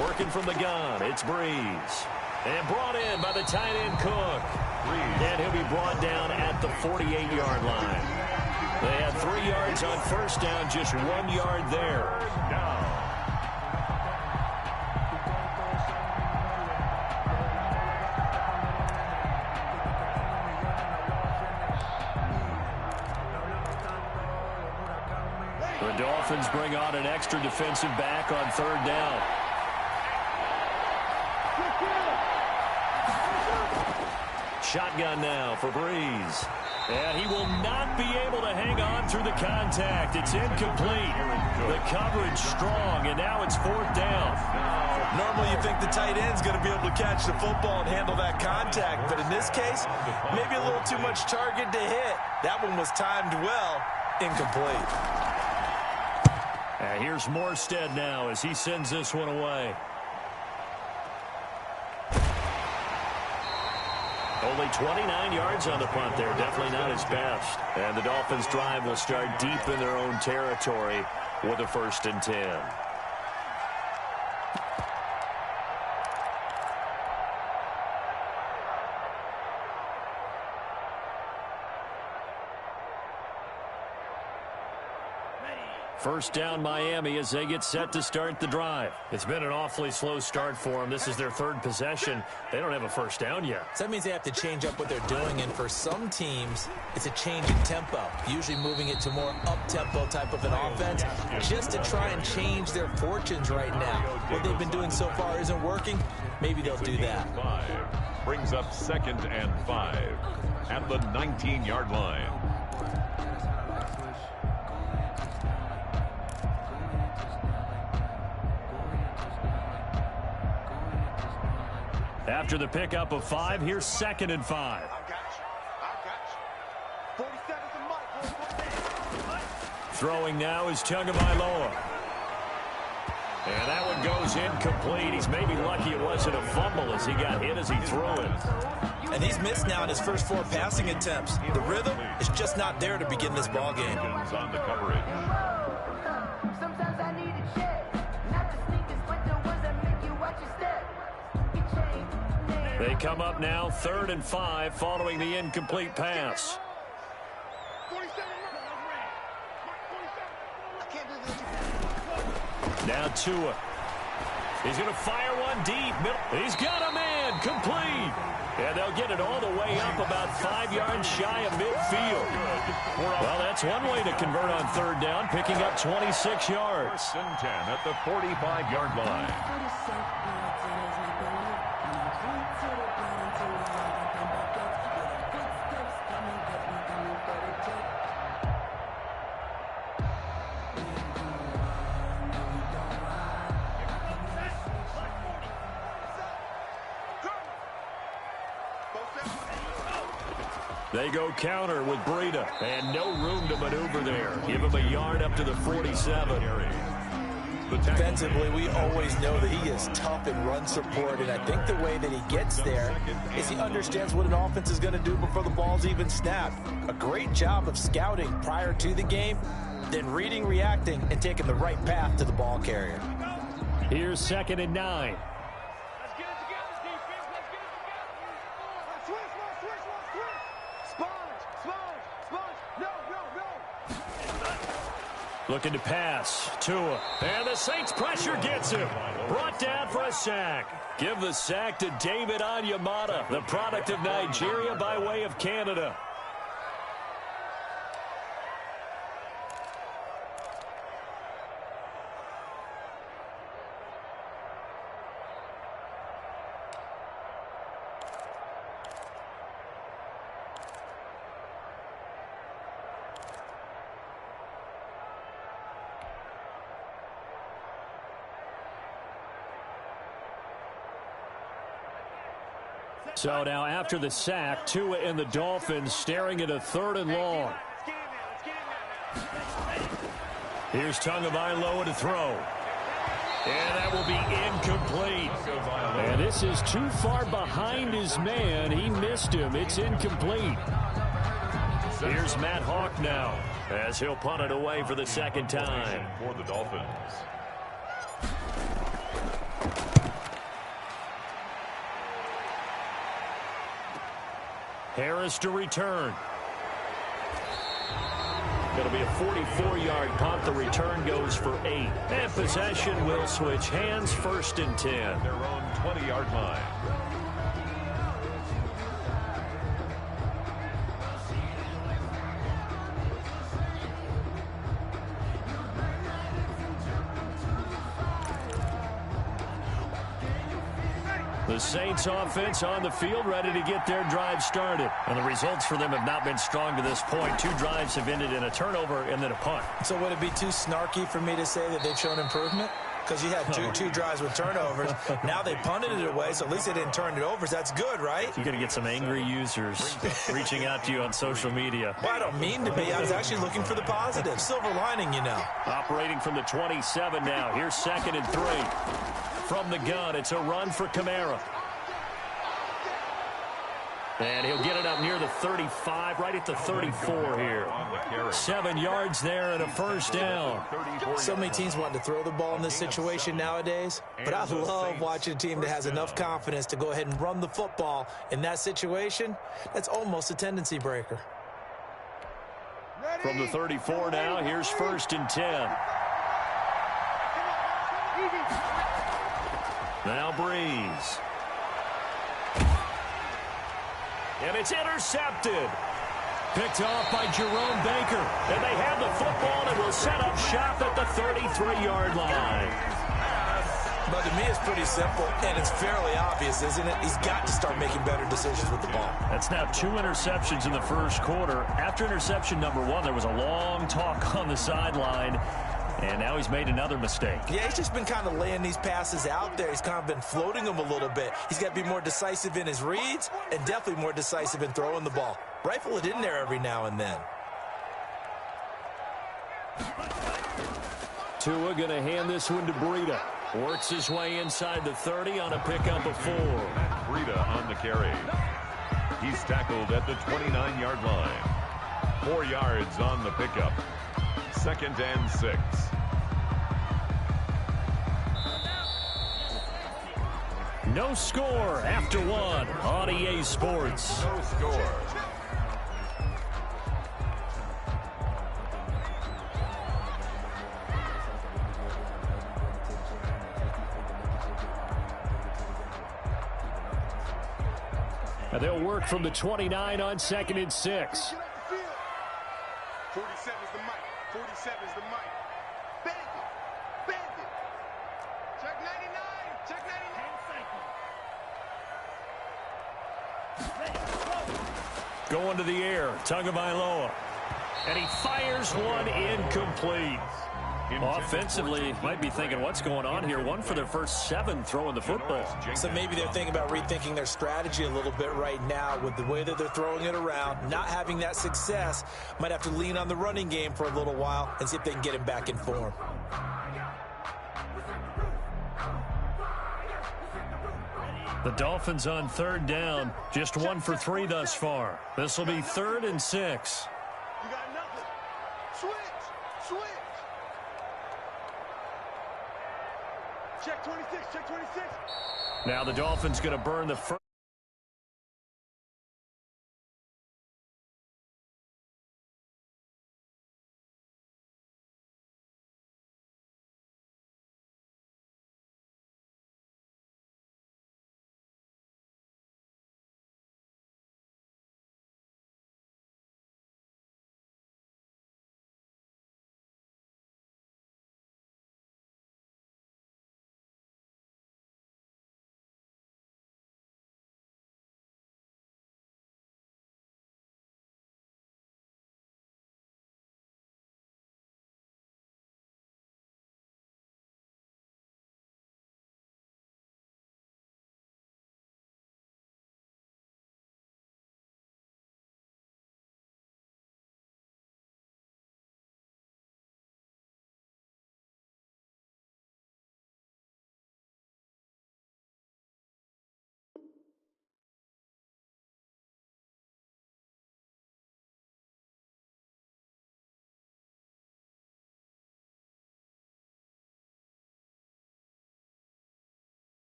Working from the gun, it's Breeze. And brought in by the tight end Cook. And he'll be brought down at the 48-yard line. They had 3 yards on first down, just 1 yard there. The Dolphins bring on an extra defensive back on third down. Shotgun now for Breeze. And he will not be able to hang on through the contact. It's incomplete. The coverage strong, and now it's fourth down. Normally you think the tight end's going to be able to catch the football and handle that contact, but in this case, maybe a little too much target to hit. That one was timed well. Incomplete. And here's Morstead now as he sends this one away. Only 29 yards on the punt there. Definitely not his best. And the Dolphins drive will start deep in their own territory with a 1st and 10. First down Miami as they get set to start the drive. It's been an awfully slow start for them. This is their 3rd possession. They don't have a first down yet. So that means they have to change up what they're doing, and for some teams, it's a change in tempo, usually moving it to more up-tempo type of an offense just to try and change their fortunes right now. What they've been doing so far isn't working. Maybe they'll do that. Brings up 2nd and 5 at the 19-yard line. After the pickup of 5, here's 2nd and 5. Throwing now is Tagovailoa. And that one goes incomplete. He's maybe lucky it wasn't a fumble as he got hit as he threw it. And he's missed now in his first 4 passing attempts. The rhythm is just not there to begin this ball game. On the coverage. They come up now 3rd and 5 following the incomplete pass. Now Tua. He's going to fire one deep. He's got a man complete. And they'll get it all the way up about 5 yards shy of midfield. Well, that's one way to convert on 3rd down, picking up 26 yards. 1st and 10 at the 45-yard line. They go counter with Breida, and no room to maneuver there. Give him a yard up to the 47. Defensively, we always know that he is tough in run support, and I think the way that he gets there is he understands what an offense is going to do before the ball's even snapped. A great job of scouting prior to the game, then reading, reacting, and taking the right path to the ball carrier. Here's 2nd and 9. Looking to pass. Tua. And the Saints pressure gets him. Brought down for a sack. Give the sack to David Onyemata, the product of Nigeria by way of Canada. So now after the sack, Tua and the Dolphins staring at a 3rd and long. Here's Tagovailoa to throw. And that will be incomplete. And this is too far behind his man. He missed him. It's incomplete. Here's Matt Hawk now as he'll punt it away for the 2nd time. For the Dolphins. Harris to return. It'll be a 44-yard punt. The return goes for 8. And possession will switch hands, 1st and 10. Their own 20-yard line. The Saints offense on the field, ready to get their drive started. And the results for them have not been strong to this point. 2 drives have ended in a turnover and then a punt. So would it be too snarky for me to say that they've shown improvement? Because you had two drives with turnovers. Now they punted it away, so at least they didn't turn it over. So that's good, right? You're going to get some angry users reaching out to you on social media. Well, I don't mean to be. I was actually looking for the positive. Silver lining, you know. Operating from the 27 now. Here's 2nd and 3. From the gun, it's a run for Kamara. And he'll get it up near the 35, right at the 34 here. 7 yards there and a 1st down. So many teams want to throw the ball in this situation nowadays, but I love watching a team that has enough confidence to go ahead and run the football in that situation. That's almost a tendency breaker. From the 34 now, here's 1st and 10. Now Breeze. And it's intercepted. Picked off by Jerome Baker. And they have the football and will set up shop at the 33-yard line. But to me, it's pretty simple, and it's fairly obvious, isn't it? He's got to start making better decisions with the ball. That's now 2 interceptions in the 1st quarter. After interception number 1, there was a long talk on the sideline. And now he's made another mistake. Yeah, he's just been kind of laying these passes out there. He's kind of been floating them a little bit. He's got to be more decisive in his reads and definitely more decisive in throwing the ball. Rifle it in there every now and then. Tua going to hand this one to Breida. Works his way inside the 30 on a pickup of 4. Breida on the carry. He's tackled at the 29-yard line. 4 yards on the pickup. 2nd and 6. No score after 1 on EA Sports. No score. And they'll work from the 29 on 2nd and 6. 47 is the mic. 47 is the mic. Bandit. Bandit. Check 99. Check 99. Going to the air. Tagovailoa. And he fires one incomplete. Offensively, might be thinking, what's going on here? 1 for their first 7 throwing the football. So maybe they're thinking about rethinking their strategy a little bit right now with the way that they're throwing it around, not having that success. Might have to lean on the running game for a little while and see if they can get him back in form. The Dolphins on 3rd down, just 1 for 3 thus far. This will be 3rd and 6. You got nothing. Switch. Switch. Check 26. Check 26. Now the Dolphins going to burn the first.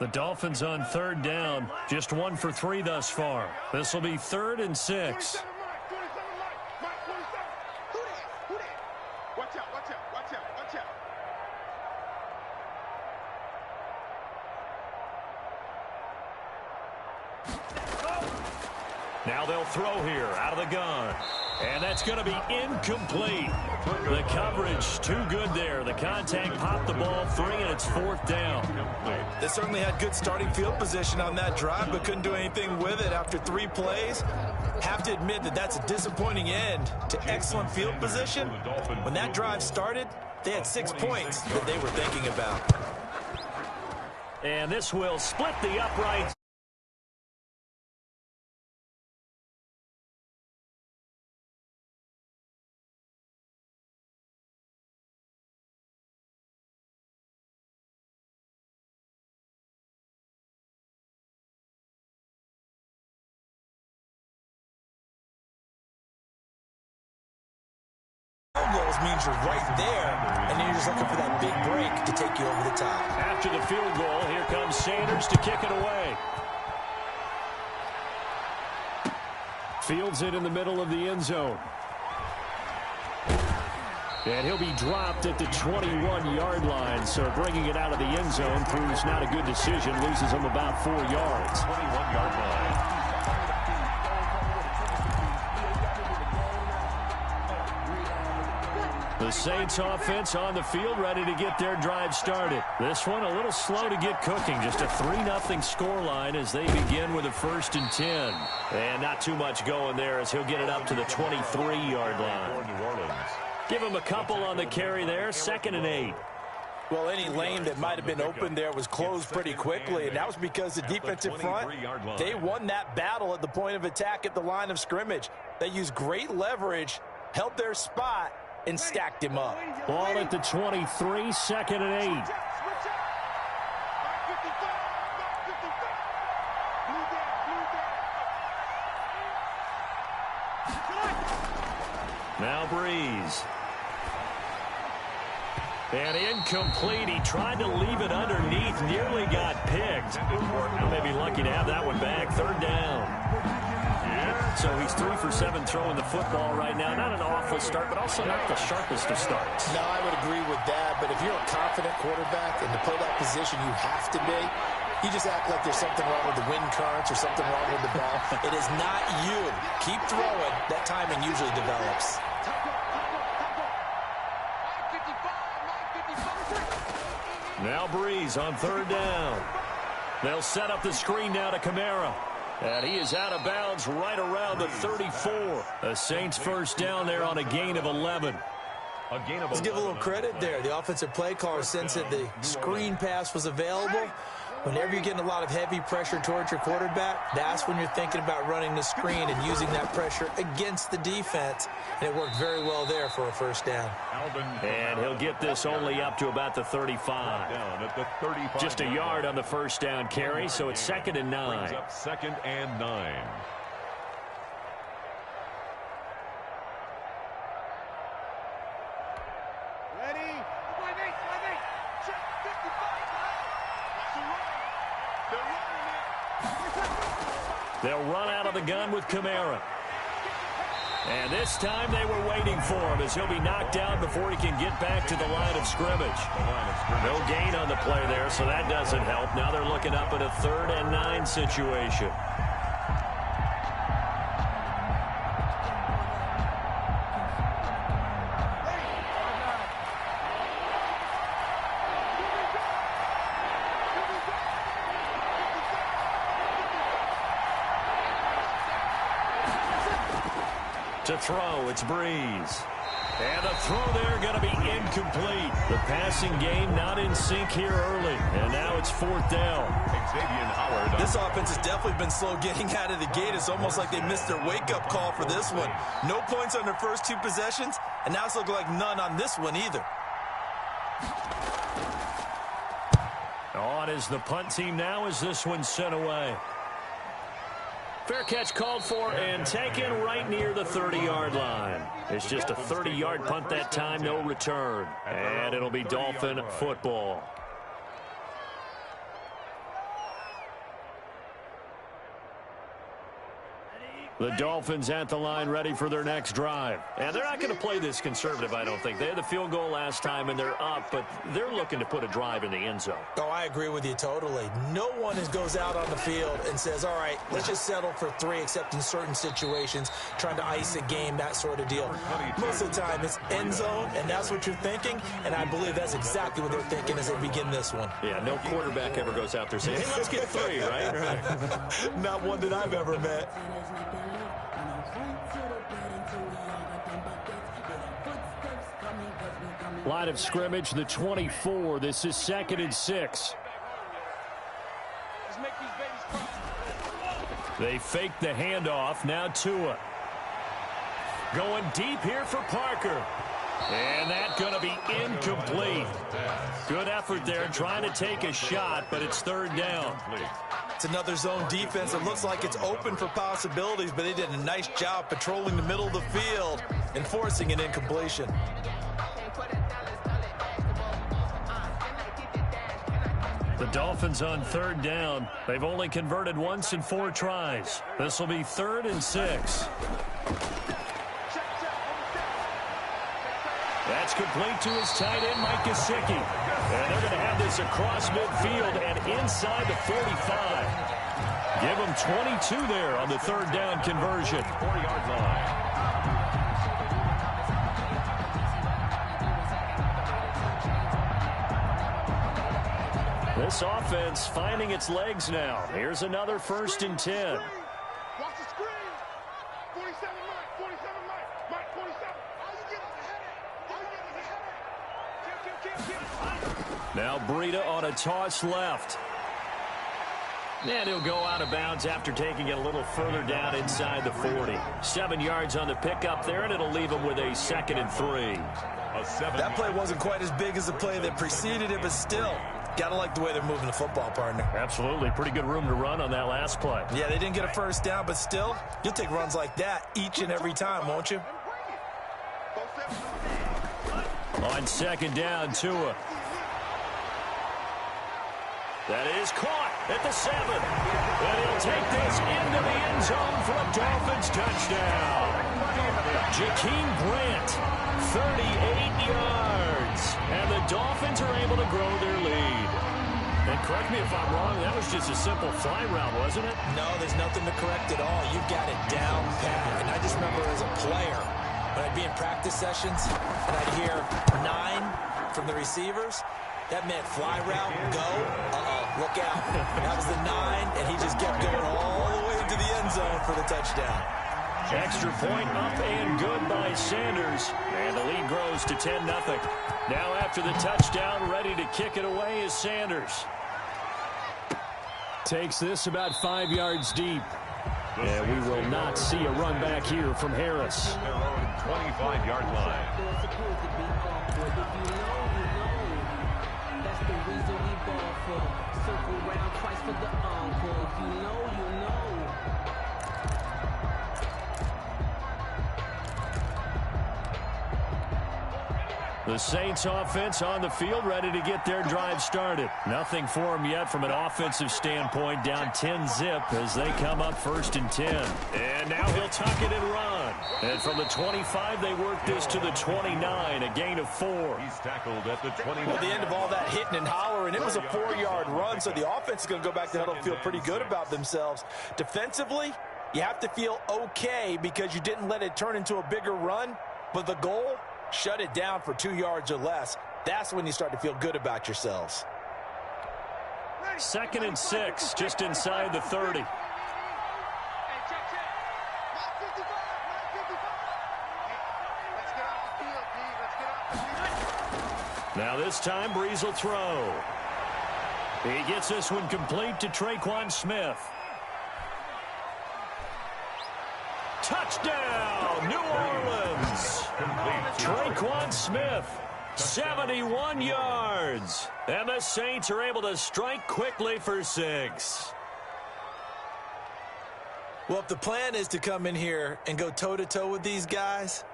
The Dolphins on third down, just 1 for 3 thus far. This will be 3rd and 6. Watch out, watch out, watch out, watch out. Now they'll throw here out of the gun. And that's going to be incomplete. The coverage too good there. The contact popped the ball free, and it's 4th down. They certainly had good starting field position on that drive, but couldn't do anything with it after 3 plays. Have to admit that that's a disappointing end to excellent field position. When that drive started, they had 6 points that they were thinking about. And this will split the uprights. Goals means you're right there, and then you're just looking for that big break to take you over the top. After the field goal, here comes Sanders to kick it away. Fields it in the middle of the end zone. And he'll be dropped at the 21-yard line, so bringing it out of the end zone proves not a good decision. Loses him about 4 yards. 21-yard line. The Saints offense on the field, ready to get their drive started. This one a little slow to get cooking. Just a 3-0 scoreline as they begin with a 1st and 10. And not too much going there as he'll get it up to the 23-yard line. Give him a couple on the carry there. 2nd and 8. Well, any lane that might have been open there was closed pretty quickly, and that was because the defensive front, they won that battle at the point of attack at the line of scrimmage. They used great leverage, held their spot, and stacked him up. Ball at the 23, 2nd and 8. Now Breeze. And incomplete. He tried to leave it underneath. Nearly got picked. Maybe lucky to have that one back. 3rd down. So he's 3 for 7 throwing the football right now. Not an awful start, but also not the sharpest of starts. No, I would agree with that. But if you're a confident quarterback and to play that position you have to be, you just act like there's something wrong with the wind currents or something wrong with the ball. It is not you. Keep throwing. That timing usually develops. Now Breeze on 3rd down. They'll set up the screen now to Kamara. And he is out of bounds right around the 34. The Saints 1st down there on a gain of 11. Let's give a little credit there. The offensive play caller sensed that the screen pass was available. Whenever you're getting a lot of heavy pressure towards your quarterback, that's when you're thinking about running the screen and using that pressure against the defense. And it worked very well there for a 1st down. And he'll get this only up to about the 35. Just a yard on the 1st down carry, so it's 2nd and 9. 2nd and 9. They'll run out of the gun with Kamara. And this time they were waiting for him as he'll be knocked down before he can get back to the line of scrimmage. No gain on the play there, so that doesn't help. Now they're looking up at a 3rd and 9 situation. To throw, it's Breeze. And the throw there going to be incomplete. The passing game not in sync here early. And now it's 4th down. This offense has definitely been slow getting out of the gate. It's almost like they missed their wake-up call for this one. No points on their first 2 possessions, and now it's looking like none on this one either. On is the punt team now as this one's sent away. Fair catch called for and taken right near the 30-yard line. It's just a 30-yard punt that time, no return. And it'll be Dolphin football. The Dolphins at the line ready for their next drive. And they're not going to play this conservative, I don't think. They had the field goal last time, and they're up, but they're looking to put a drive in the end zone. Oh, I agree with you totally. No one goes out on the field and says, all right, let's just settle for 3, except in certain situations, trying to ice a game, that sort of deal. Most of the time, it's end zone, and that's what you're thinking, and I believe that's exactly what they're thinking as they begin this one. Yeah, no quarterback ever goes out there saying, hey, let's get 3, right? Not one that I've ever met. Line of scrimmage, the 24. This is 2nd and 6. They fake the handoff. Now Tua. Going deep here for Parker. And that's going to be incomplete. Good effort there trying to take a shot, but it's 3rd down. It's another zone defense. It looks like it's open for possibilities, but they did a nice job patrolling the middle of the field and forcing an incompletion. The Dolphins on 3rd down. They've only converted once in 4 tries. This will be 3rd and 6. That's complete to his tight end, Mike Gesicki. And they're going to have this across midfield and inside the 45. Give them 22 there on the 3rd down conversion. 4-yard line. This offense finding its legs now. Here's another 1st and 10. Watch the screen. 47 Mike. 47 Mike. Mike 47. All you get is a header. Now Breida on a toss left. And he'll go out of bounds after taking it a little further down inside the 40. 7 yards on the pickup there, and it'll leave him with a 2nd and 3. That play wasn't quite as big as the play that preceded it, but still, gotta like the way they're moving the football, partner. Absolutely. Pretty good room to run on that last play. Yeah, they didn't get a 1st down, but still, you'll take runs like that each and every time, won't you? On 2nd down, Tua. That is caught at the 7. And he'll take this into the end zone for a Dolphins touchdown. Jakeem Grant, 38 yards. And the Dolphins are able to grow their lead. And correct me if I'm wrong, that was just a simple fly route, wasn't it? No, there's nothing to correct at all. You've got it down pat. And I just remember as a player, when I'd be in practice sessions, and I'd hear 9 from the receivers, that meant fly route, go, look out. That was the 9, and he just kept going all the way to the end zone for the touchdown. Extra point up and good by Sanders. And the lead grows to 10-0. Now after the touchdown, ready to kick it away is Sanders. Takes this about 5 yards deep. And we will not see a run back here from Harris. Their own 25-yard line. That's the reason we ball for. Circle round twice for the encore. If you know, you know. The Saints offense on the field, ready to get their drive started. Nothing for them yet from an offensive standpoint, down 10-zip as they come up 1st and 10. And now he'll tuck it and run. And from the 25, they work this to the 29, a gain of 4. He's tackled at the 29. Well, at the end of all that hitting and hollering, it was a 4-yard run, so the offense is going to go back to huddle and feel pretty good about themselves. Defensively, you have to feel okay because you didn't let it turn into a bigger run, but the goal, shut it down for 2 yards or less. That's when you start to feel good about yourselves. 2nd and 6, just inside the 30. Now this time, Breeze will throw. He gets this one complete to Traquan Smith. Touchdown, New Orleans. Traquan Smith, 71 yards. And the Saints are able to strike quickly for 6. Well, if the plan is to come in here and go toe-to-toe with these guys,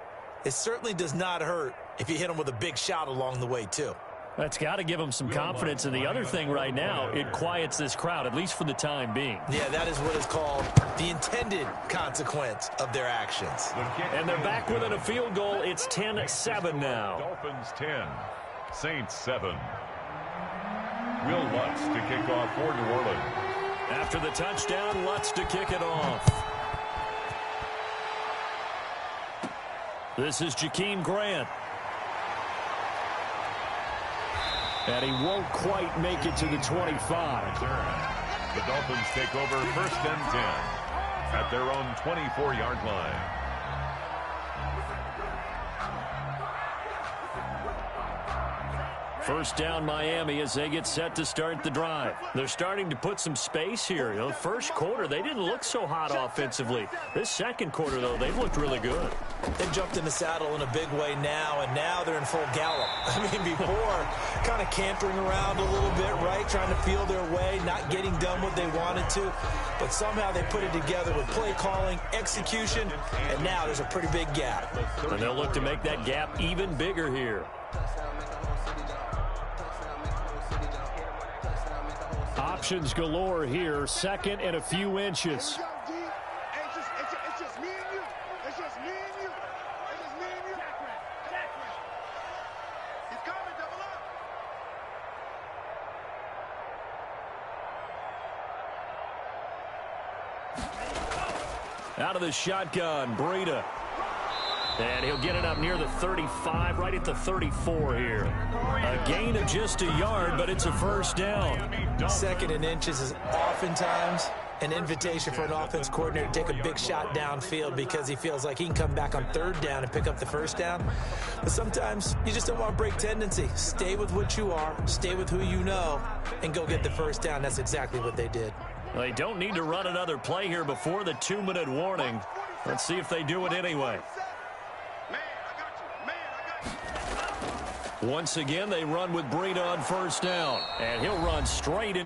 it certainly does not hurt if you hit them with a big shot along the way, too. That's got to give them some confidence. And the other thing right now, it quiets this crowd, at least for the time being. Yeah, that is what is called the intended consequence of their actions. And they're back within a field goal. It's 10-7 now. Dolphins 10, Saints 7. Will Lutz to kick off for New Orleans. After the touchdown, Lutz to kick it off. This is Jakeem Grant. And he won't quite make it to the 25. The Dolphins take over 1st and 10 at their own 24-yard line. First down Miami as they get set to start the drive. They're starting to put some space here. You know, first quarter, they didn't look so hot offensively. This second quarter, though, they've looked really good. They've jumped in the saddle in a big way now, and now they're in full gallop. I mean, before, kind of cantering around a little bit, right, trying to feel their way, not getting done what they wanted to. But somehow they put it together with play calling, execution, and now there's a pretty big gap. And they'll look to make that gap even bigger here. Options galore here. 2nd and a few inches. It's just me and you. It's just me and you. It's just me and you. He's coming, double up. Out of the shotgun, Breida. And he'll get it up near the 35, right at the 34 here. A gain of just a yard, but it's a first down. 2nd and inches is oftentimes an invitation for an offense coordinator to take a big shot downfield because he feels like he can come back on 3rd down and pick up the first down. But sometimes you just don't want to break tendency. Stay with what you are, stay with who you know, and go get the first down. That's exactly what they did. They don't need to run another play here before the 2-minute warning. Let's see if they do it anyway. Once again, they run with Breida on first down. And he'll run straight into